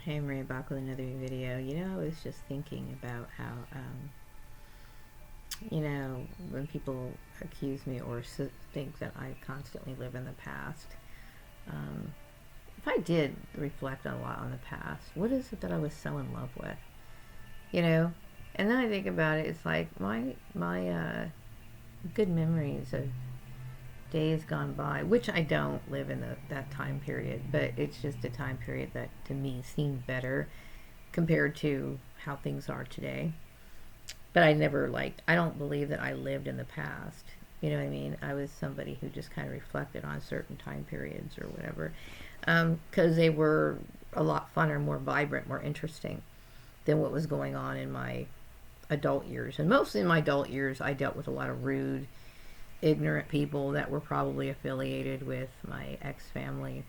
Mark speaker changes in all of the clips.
Speaker 1: Hey Maria, back with another video. I was just thinking about how, when people accuse me or think that I constantly live in the past, um, if I did reflect a lot on the past, what is it that I was so in love with? You know, and then I think about it. It's like my good memories of days gone by, which I don't live in that time period, but it's just a time period that to me seemed better compared to how things are today. But I don't believe that I lived in the past. You know what I mean? I was somebody who just kind of reflected on certain time periods or whatever, because they were a lot funner, more vibrant, more interesting than what was going on in my adult years. And mostly in my adult years, I dealt with a lot of rude, ignorant people that were probably affiliated with my ex-family,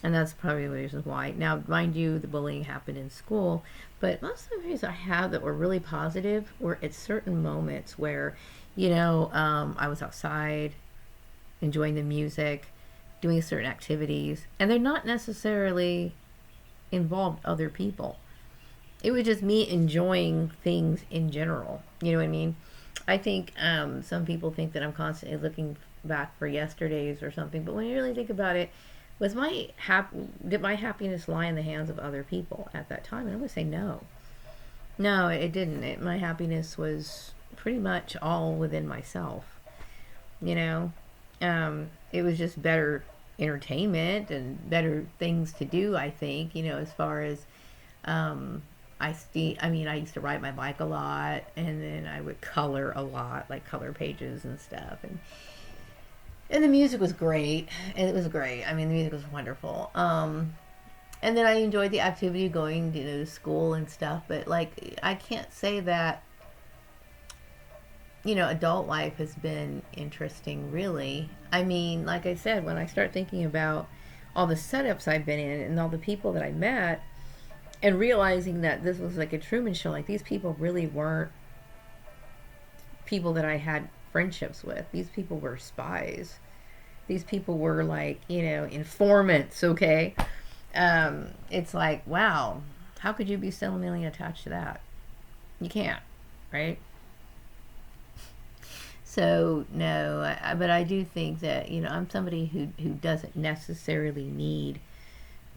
Speaker 1: and that's probably the reason why. Now, mind you, the bullying happened in school, but most of the memories I have that were really positive were at certain moments where, I was outside enjoying the music, doing certain activities, and they're not necessarily involved other people. It was just me enjoying things in general. You know what I mean? I think some people think that I'm constantly looking back for yesterdays or something, but when you really think about it, did my happiness lie in the hands of other people at that time? And I would say no. No, it didn't. My happiness was pretty much all within myself. You know, it was just better entertainment and better things to do. I think as far as I used to ride my bike a lot, and then I would color a lot, like color pages and stuff, and the music was great. It was great. I mean, the music was wonderful. And then I enjoyed the activity of going to school and stuff. But like, I can't say that adult life has been interesting, really. I mean, like I said, when I start thinking about all the setups I've been in and all the people that I met, and realizing that this was like a Truman Show, like these people really weren't people that I had friendships with. These people were spies. These people were like, informants, okay? It's like, wow, how could you be sentimentally attached to that? You can't, right? So, no, but I do think that, I'm somebody who doesn't necessarily need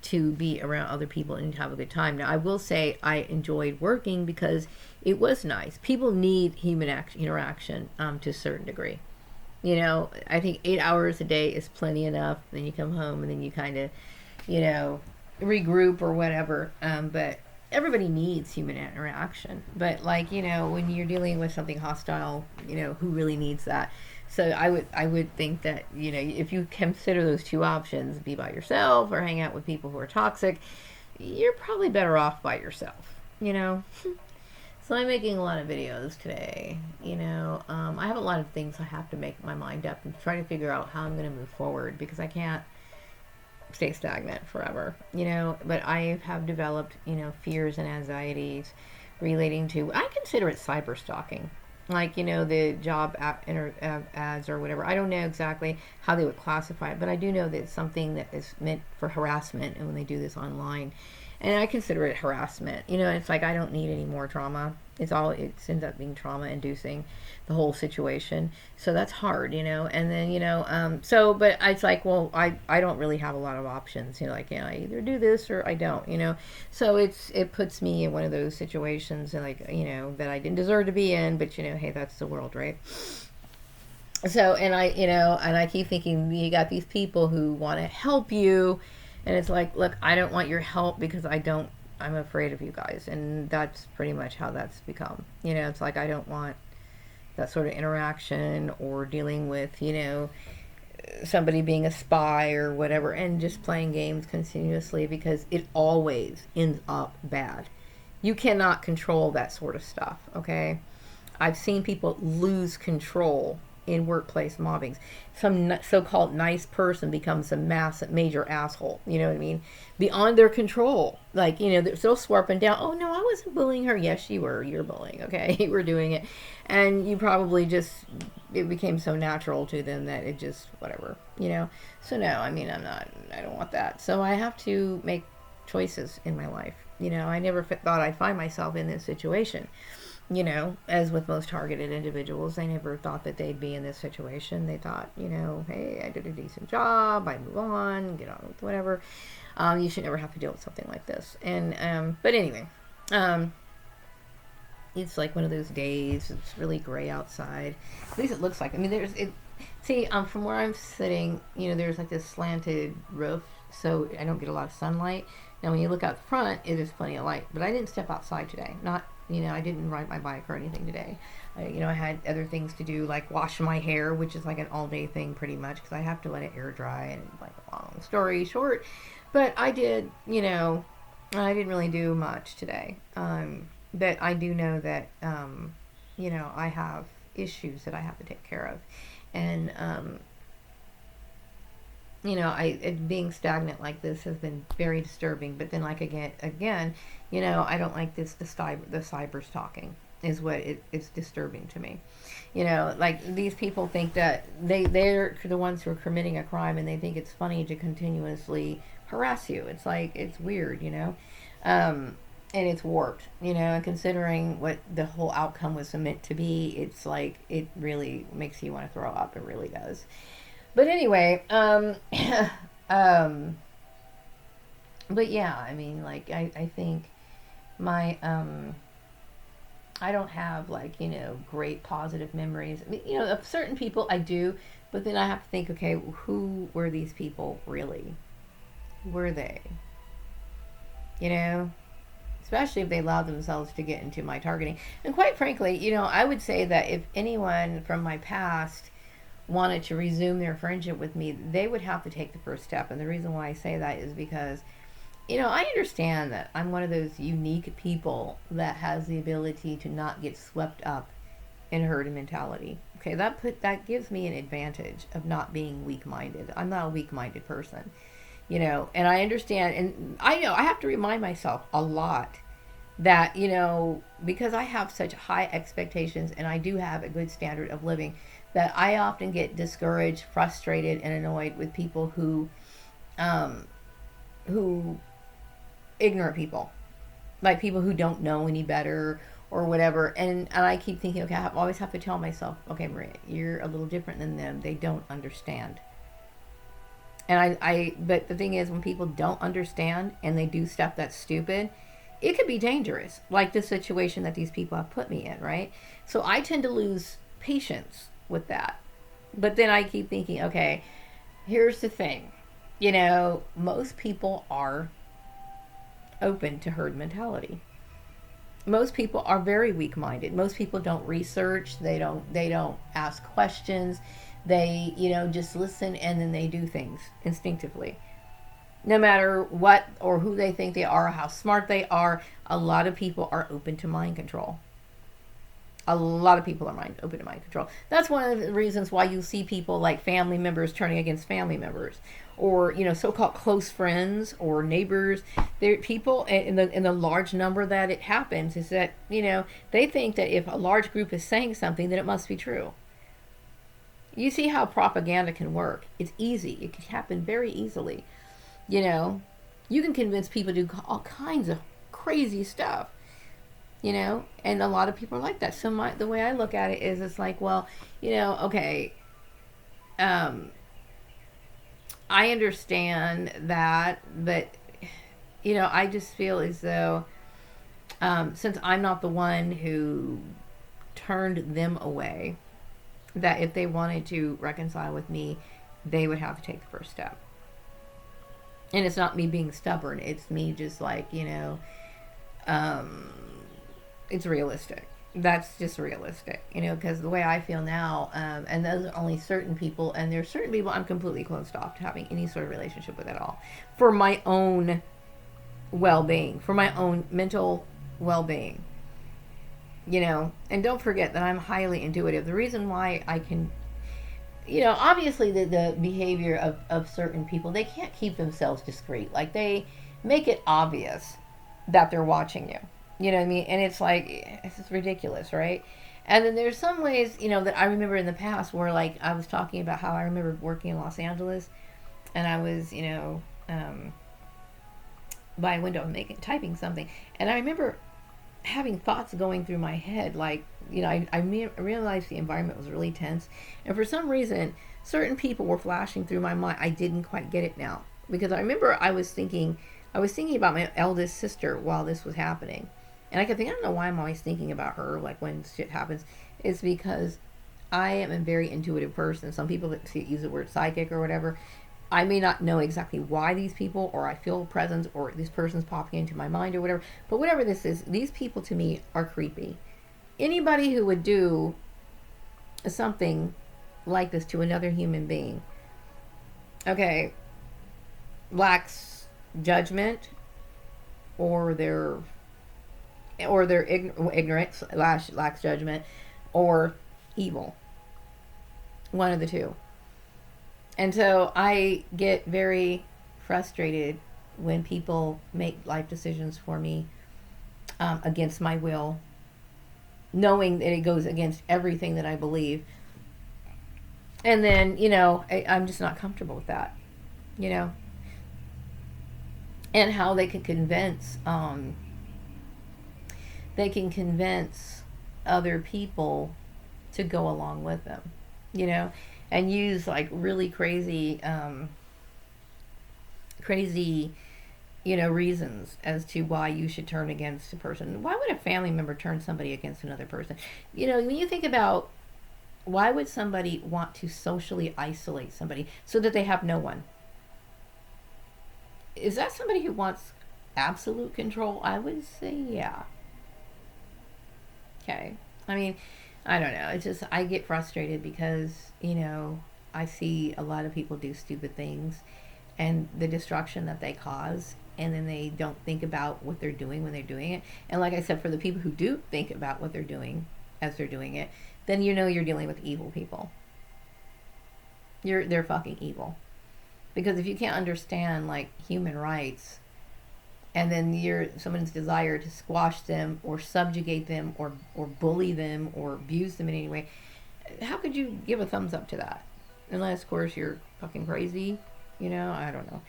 Speaker 1: to be around other people and have a good time. Now, I will say I enjoyed working because it was nice. People need human interaction to a certain degree. I think 8 hours a day is plenty enough. Then you come home and then you kind of, you know, regroup or whatever. But everybody needs human interaction. But like, when you're dealing with something hostile, who really needs that? So I would think that if you consider those two options, be by yourself or hang out with people who are toxic, you're probably better off by yourself. So I'm making a lot of videos today. I have a lot of things I have to make my mind up and try to figure out how I'm going to move forward because I can't stay stagnant forever. But I have developed fears and anxieties relating to, I consider it cyber stalking, like the job ads or whatever. I don't know exactly how they would classify it, but I do know that it's something that is meant for harassment, and when they do this online, and I consider it harassment. It's like I don't need any more trauma. It ends up being trauma inducing, the whole situation. So that's hard. And then but it's like, well, I don't really have a lot of options. I either do this or I don't. So it puts me in one of those situations, like that I didn't deserve to be in. But hey, that's the world, right? So and I keep thinking, you got these people who want to help you, and it's like, look, I don't want your help because I'm afraid of you guys. And that's pretty much how that's become. It's like, I don't want that sort of interaction or dealing with, somebody being a spy or whatever, and just playing games continuously, because it always ends up bad. You cannot control that sort of stuff, okay? I've seen people lose control in workplace mobbings. Some so-called nice person becomes a massive, major asshole. You know what I mean? Beyond their control. Like, they're still swarping down. Oh, no, I wasn't bullying her. Yes, you were. You're bullying, okay? You were doing it. And you probably it became so natural to them that it just, whatever, So, no, I mean, I don't want that. So I have to make choices in my life. I never thought I'd find myself in this situation. As with most targeted individuals, they never thought that they'd be in this situation. They thought, hey, I did a decent job, I move on, get on with whatever. You should never have to deal with something like this. And, but anyway, it's like one of those days. It's really gray outside. At least it looks like. I mean, from where I'm sitting, there's like this slanted roof, so I don't get a lot of sunlight. Now, when you look out the front, it is plenty of light. But I didn't step outside today. I didn't ride my bike or anything today. I had other things to do, like wash my hair, which is like an all-day thing pretty much, because I have to let it air dry. And like, long story short, but I did, I didn't really do much today. But I do know that, I have issues that I have to take care of. And, being stagnant like this has been very disturbing. But then, like, again, I don't like the cybers talking is what it's disturbing to me. Like, these people think that they're the ones who are committing a crime, and they think it's funny to continuously harass you. It's like, it's weird, and it's warped, and considering what the whole outcome was meant to be, it's like, it really makes you want to throw up. It really does. But anyway, but yeah, I mean, like, I think my, I don't have, like, great positive memories. I mean, of certain people I do, but then I have to think, okay, who were these people really? Were they? Especially if they allowed themselves to get into my targeting. And quite frankly, I would say that if anyone from my past wanted to resume their friendship with me, they would have to take the first step. And the reason why I say that is because, I understand that I'm one of those unique people that has the ability to not get swept up in herd mentality. Okay, that gives me an advantage of not being weak-minded. I'm not a weak-minded person, and I understand, and I have to remind myself a lot that, because I have such high expectations and I do have a good standard of living, that I often get discouraged, frustrated, and annoyed with people who ignorant people, like people who don't know any better or whatever. And I keep thinking, okay, I always have to tell myself, okay, Maria, you're a little different than them. They don't understand. And but the thing is, when people don't understand and they do stuff that's stupid, it could be dangerous, like the situation that these people have put me in, right? So I tend to lose patience with that. But then I keep thinking, okay, here's the thing. Most people are open to herd mentality. Most people are very weak-minded. Most people don't research. They don't ask questions. They, just listen, and then they do things instinctively. No matter what or who they think they are or how smart they are, a lot of people are open to mind control. A lot of people are open to mind control. That's one of the reasons why you see people like family members turning against family members, or so-called close friends or neighbors. There, people in the large number that it happens is that they think that if a large group is saying something, then it must be true. You see how propaganda can work. It's easy. It can happen very easily. You can convince people to do all kinds of crazy stuff. And a lot of people are like that. So the way I look at it is, it's like, well, okay, I understand that, but, I just feel as though, since I'm not the one who turned them away, that if they wanted to reconcile with me, they would have to take the first step. And it's not me being stubborn. It's me just like, it's realistic. That's just realistic, because the way I feel now, and those are only certain people, and there's certain people I'm completely closed off to having any sort of relationship with at all, for my own well-being, for my own mental well-being, and don't forget that I'm highly intuitive. The reason why I can, obviously the behavior of certain people, they can't keep themselves discreet. Like, they make it obvious that they're watching you. You know what I mean? And it's like, it's just ridiculous, right? And then there's some ways, that I remember in the past where, like, I was talking about how I remember working in Los Angeles, and I was, by a window and typing something. And I remember having thoughts going through my head, like, I realized the environment was really tense. And for some reason, certain people were flashing through my mind. I didn't quite get it now. Because I remember I was thinking about my eldest sister while this was happening. And I kept thinking, I don't know why I'm always thinking about her, like when shit happens. It's because I am a very intuitive person. Some people that use the word psychic or whatever. I may not know exactly why these people, or I feel a presence, or this person's popping into my mind, or whatever. But whatever this is, these people to me are creepy. Anybody who would do something like this to another human being, okay, lacks judgment, or their ignorance lacks judgment, or evil. One of the two. And so I get very frustrated when people make life decisions for me, against my will, knowing that it goes against everything that I believe. And then, I'm just not comfortable with that, you know, and how they can convince other people to go along with them, you know, and use like really crazy, reasons as to why you should turn against a person. Why would a family member turn somebody against another person? When you think about, why would somebody want to socially isolate somebody so that they have no one? Is that somebody who wants absolute control? I would say, yeah. Okay. I mean, I don't know. It's just, I get frustrated because, I see a lot of people do stupid things and the destruction that they cause. And then they don't think about what they're doing when they're doing it. And like I said, for the people who do think about what they're doing as they're doing it, then you're dealing with evil people. They're fucking evil. Because if you can't understand like human rights, and then someone's desire to squash them or subjugate them or bully them or abuse them in any way, how could you give a thumbs up to that? Unless, of course, you're fucking crazy. I don't know.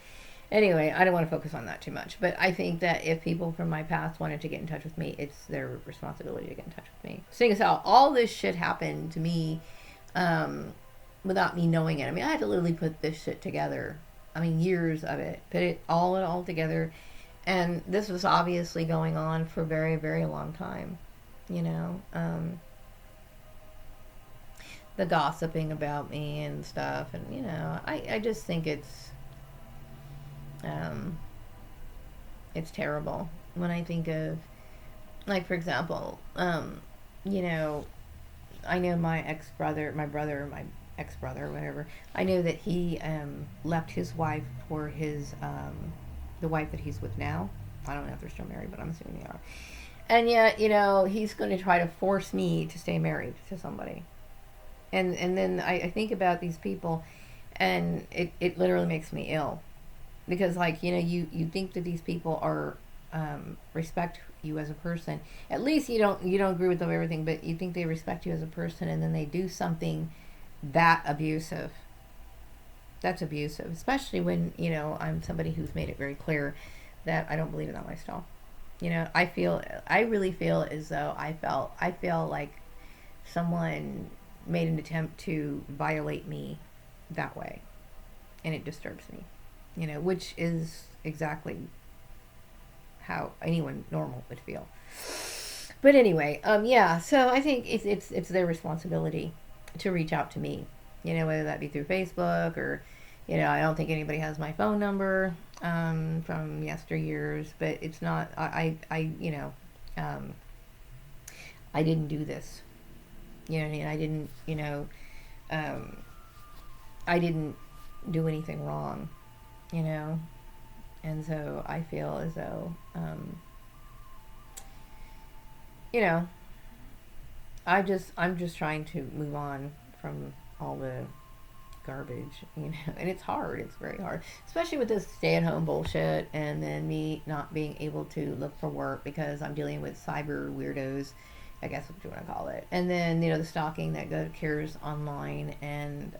Speaker 1: Anyway, I don't want to focus on that too much. But I think that if people from my past wanted to get in touch with me, it's their responsibility to get in touch with me. Seeing as how all this shit happened to me, without me knowing it. I mean, I had to literally put this shit together. I mean, years of it. Put it all together. And this was obviously going on for a very, very long time. The gossiping about me and stuff. And, I just think it's terrible when I think of, like, for example, you know, I know my ex-brother, whatever. I know that he left his wife for the wife that he's with now. I don't know if they're still married, but I'm assuming they are. And yet, he's going to try to force me to stay married to somebody. And then I think about these people, and it literally makes me ill. Because, like, you think that these people are respect you as a person. At least you don't agree with them everything, but you think they respect you as a person, and then they do something that abusive. That's abusive, especially when I'm somebody who's made it very clear that I don't believe in that lifestyle. I really feel as though I feel like someone made an attempt to violate me that way, and it disturbs me. Which is exactly how anyone normal would feel. But anyway, yeah. So I think it's their responsibility to reach out to me. Whether that be through Facebook or, I don't think anybody has my phone number from yesteryears. But it's not. I didn't do this. You know what I mean? I didn't. I didn't do anything wrong. And so I feel as though, I'm just trying to move on from all the garbage, and it's hard. It's very hard, especially with this stay-at-home bullshit, and then me not being able to look for work because I'm dealing with cyber weirdos, I guess what you want to call it, and then the stalking that occurs online, and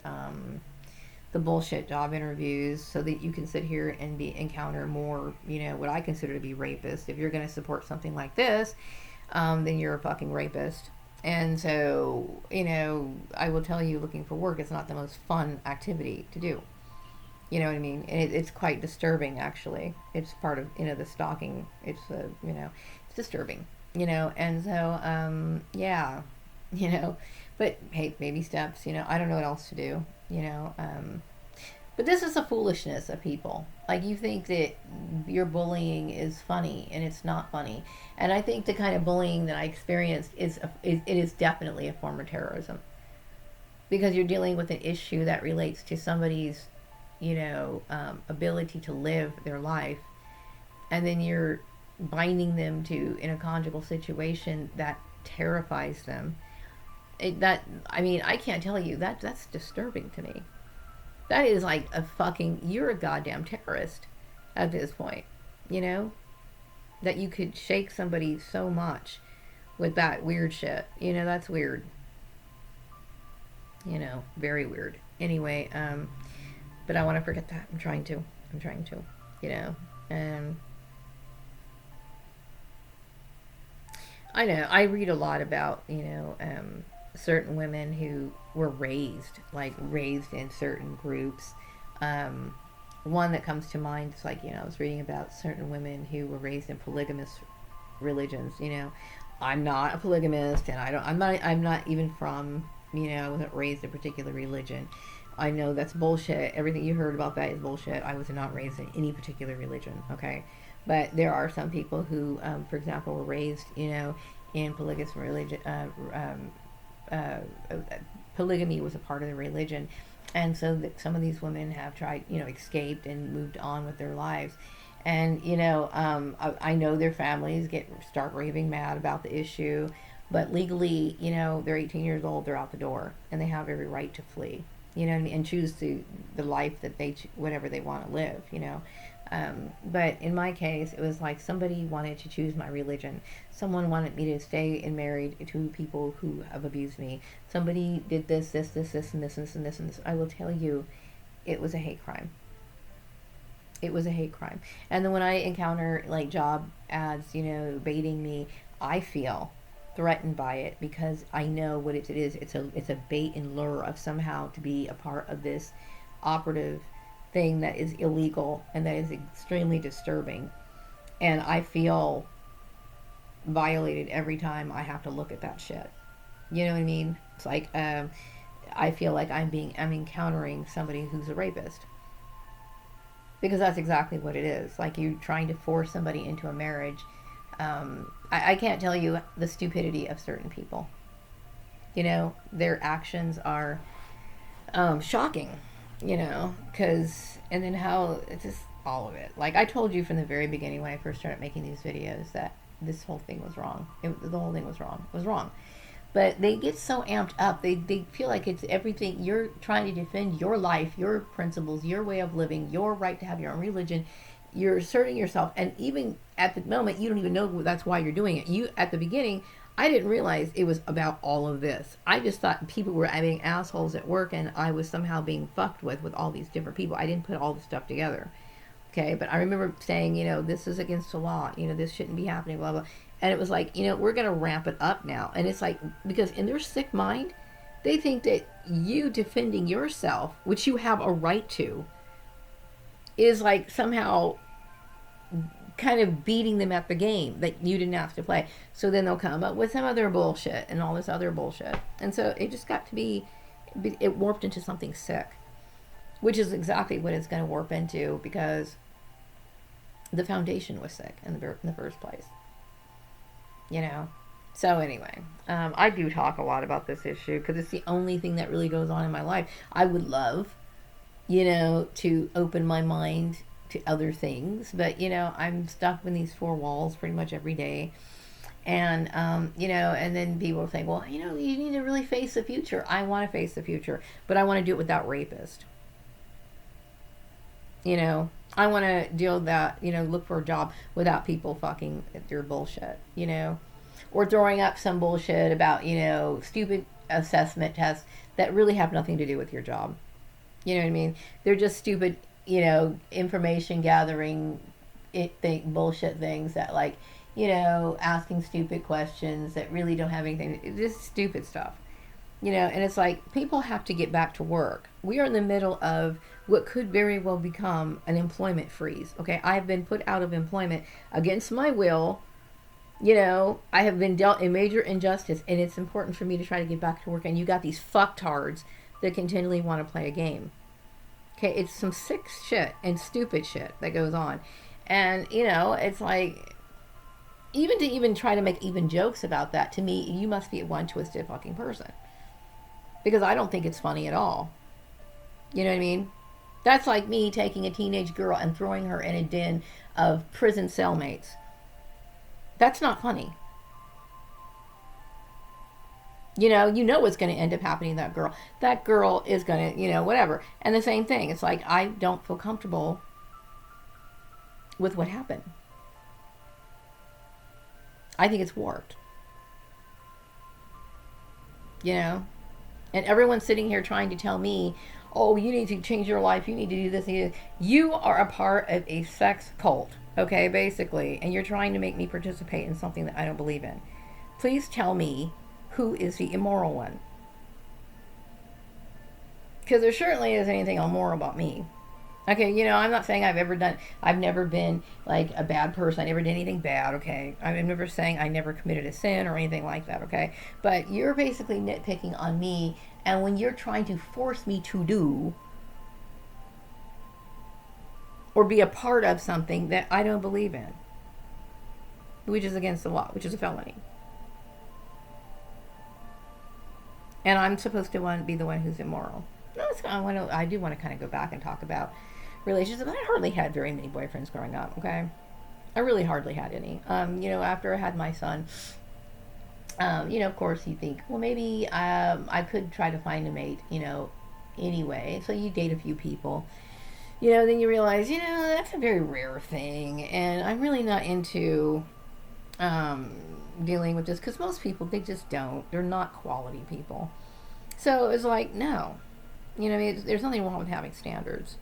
Speaker 1: the bullshit job interviews so that you can sit here and encounter more, what I consider to be rapists. If you're going to support something like this, then you're a fucking rapist. And so, I will tell you, looking for work is not the most fun activity to do. You know what I mean? And it's quite disturbing, actually. It's part of, the stalking. It's, it's disturbing, And so, yeah, but hey, baby steps, I don't know what else to do, but this is the foolishness of people. Like, you think that your bullying is funny, and it's not funny. And I think the kind of bullying that I experienced it is definitely a form of terrorism, because you're dealing with an issue that relates to somebody's, ability to live their life, and then you're binding them to in a conjugal situation that terrifies them. I can't tell you that's disturbing to me. That is like you're a goddamn terrorist at this point, that you could shake somebody so much with that weird shit. That's weird. Very weird. Anyway, but I want to forget that. I'm trying to, I know, I read a lot about, certain women who were raised in certain groups. One that comes to mind is I was reading about certain women who were raised in polygamous religions. I'm not a polygamist, and I'm not even from, wasn't raised in a particular religion. I know that's bullshit. Everything you heard about that is bullshit. I was not raised in any particular religion, okay? But there are some people who, for example, were raised, in polygamous religion. Polygamy was a part of the religion, and so that some of these women have tried, escaped and moved on with their lives. And I know their families start raving mad about the issue, but legally, they're 18 years old, they're out the door, and they have every right to flee. You know what I mean? And choose the life that whatever they want to live. But in my case, it was like somebody wanted to choose my religion. Someone wanted me to stay and married to people who have abused me. Somebody did this, and this, and this, and this, and this. I will tell you, it was a hate crime. It was a hate crime. And then when I encounter job ads, baiting me, I feel threatened by it, because I know what it is. It's a bait and lure of somehow to be a part of this operative thing that is illegal and that is extremely disturbing. And I feel violated every time I have to look at that shit. You know what I mean? It's like I feel like I'm encountering somebody who's a rapist, because that's exactly what it is. Like, you're trying to force somebody into a marriage. I can't tell you the stupidity of certain people. Their actions are shocking, because, and then how, it's just all of it. Like, I told you from the very beginning when I first started making these videos that this whole thing was wrong. The whole thing was wrong. It was wrong. But they get so amped up. They feel like it's everything. You're trying to defend your life, your principles, your way of living, your right to have your own religion. You're asserting yourself, and even at the moment, you don't even know that's why you're doing it. At the beginning, I didn't realize it was about all of this. I just thought people were being assholes at work, and I was somehow being fucked with all these different people. I didn't put all the stuff together. Okay, but I remember saying, this is against the law. This shouldn't be happening, blah, blah. And it was like, we're going to ramp it up now. And it's like, because in their sick mind, they think that you defending yourself, which you have a right to, is like somehow kind of beating them at the game that you didn't have to play. So then they'll come up with some other bullshit and all this other bullshit. And so it just got to be, it warped into something sick, which is exactly what it's going to warp into, because the foundation was sick in the first place. So anyway, I do talk a lot about this issue because it's the only thing that really goes on in my life. I would love, to open my mind to other things, but I'm stuck in these four walls pretty much every day. And and then people say, well, you need to really face the future. I want to face the future, but I want to do it without rapists. I want to deal with that, look for a job without people fucking their bullshit, or throwing up some bullshit about, stupid assessment tests that really have nothing to do with your job. You know what I mean? They're just stupid, information gathering bullshit things that, like, asking stupid questions that really don't have anything. It's just stupid stuff. And it's like people have to get back to work. We are in the middle of what could very well become an employment freeze. Okay, I've been put out of employment against my will. I have been dealt a major injustice, and it's important for me to try to get back to work. And you got these fucktards that continually want to play a game. Okay, it's some sick shit and stupid shit that goes on. And, it's like, even to even try to make even jokes about that, to me, you must be one twisted fucking person. Because I don't think it's funny at all. You know what I mean? That's like me taking a teenage girl and throwing her in a den of prison cellmates. That's not funny. You know what's going to end up happening to that girl. That girl is going to, whatever. And the same thing. It's like, I don't feel comfortable with what happened. I think it's warped. And everyone's sitting here trying to tell me, oh, you need to change your life. You need to do this. You are a part of a sex cult, okay, basically. And you're trying to make me participate in something that I don't believe in. Please tell me who is the immoral one. Because there certainly isn't anything immoral about me. Okay, I'm not saying I've never been like a bad person. I never did anything bad, okay? I'm never saying I never committed a sin or anything like that, okay? But you're basically nitpicking on me, and when you're trying to force me to do or be a part of something that I don't believe in, which is against the law, which is a felony. And I'm supposed to be the one who's immoral. No, I do want to kind of go back and talk about relationships. I hardly had very many boyfriends growing up, okay? I really hardly had any. After I had my son, of course you think, well, maybe I could try to find a mate, anyway. So you date a few people. Then you realize, that's a very rare thing. And I'm really not into dealing with this, because most people, they just don't. They're not quality people. So it's like, no. There's nothing wrong with having standards.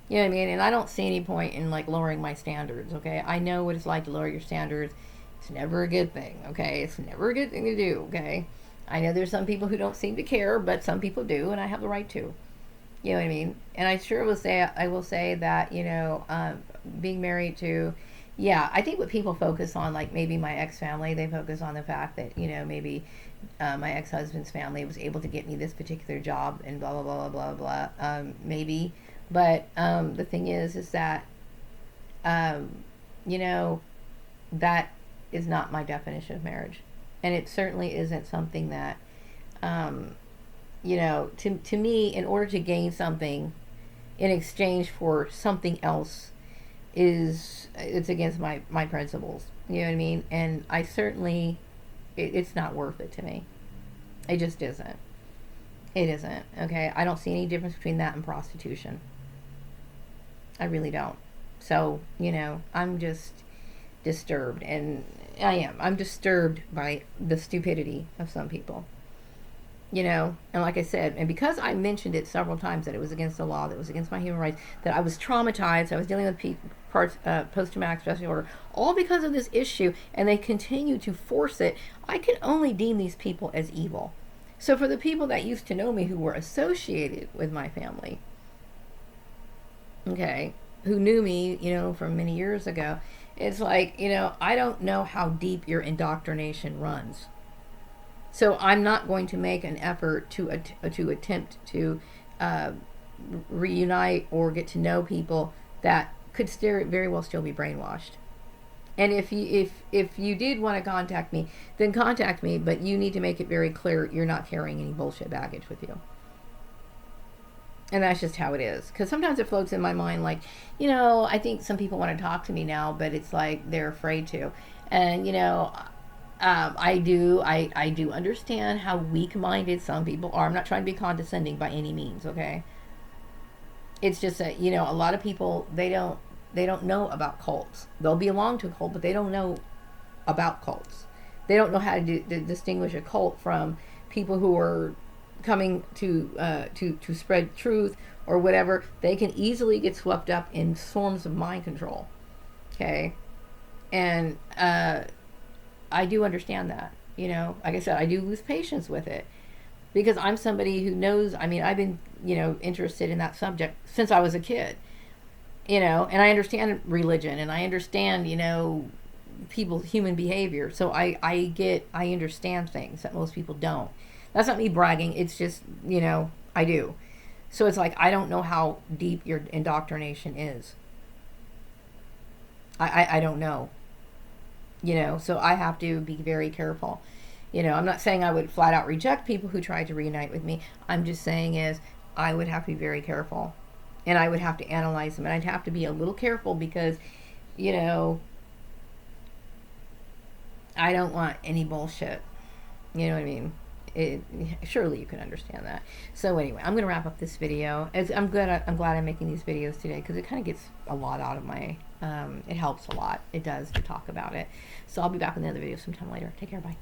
Speaker 1: You know what I mean? And I don't see any point in, like, lowering my standards, okay? I know what it's like to lower your standards. It's never a good thing, okay? It's never a good thing to do, okay? I know there's some people who don't seem to care, but some people do, and I have the right to. You know what I mean? And I will say that, being married to, yeah, I think what people focus on, like maybe my ex-family, they focus on the fact that, maybe my ex-husband's family was able to get me this particular job and blah, blah, blah, blah, blah, blah. Maybe. But the thing is that, that is not my definition of marriage. And it certainly isn't something that, to me, in order to gain something in exchange for something else, it's against my principles. You know what I mean? And I certainly, it's not worth it to me. It just isn't. It isn't. Okay? I don't see any difference between that and prostitution. I really don't. So, I'm just disturbed, and I'm disturbed by the stupidity of some people. And like I said, and because I mentioned it several times that it was against the law, that it was against my human rights, that I was traumatized, I was dealing with post-traumatic stress disorder, all because of this issue, and they continue to force it, I can only deem these people as evil. So for the people that used to know me, who were associated with my family, okay, who knew me, from many years ago, it's like, I don't know how deep your indoctrination runs. So I'm not going to make an effort to attempt to reunite or get to know people that could very well still be brainwashed. And if you did want to contact me, then contact me, but you need to make it very clear you're not carrying any bullshit baggage with you. And that's just how it is. Because sometimes it floats in my mind like, I think some people want to talk to me now, but it's like they're afraid to. And, I do understand how weak-minded some people are. I'm not trying to be condescending by any means, okay? It's just that, a lot of people, they don't know about cults. They'll belong to a cult, but they don't know about cults. They don't know how to distinguish a cult from people who are coming to spread truth, or whatever, they can easily get swept up in forms of mind control. Okay. And I do understand that. Like I said, I do lose patience with it because I'm somebody who knows. I mean, I've been, interested in that subject since I was a kid, and I understand religion and I understand, people, human behavior. So I understand things that most people don't. That's not me bragging. It's just, I do. So it's like, I don't know how deep your indoctrination is. I don't know. So I have to be very careful. I'm not saying I would flat out reject people who try to reunite with me. I'm just saying is I would have to be very careful, and I would have to analyze them, and I'd have to be a little careful because, you know, I don't want any bullshit. You know what I mean? Surely you can understand that. So anyway, I'm gonna wrap up this video. I'm glad I'm making these videos today because it kind of gets a lot out of my. It helps a lot. It does to talk about it. So I'll be back with another video sometime later. Take care. Bye.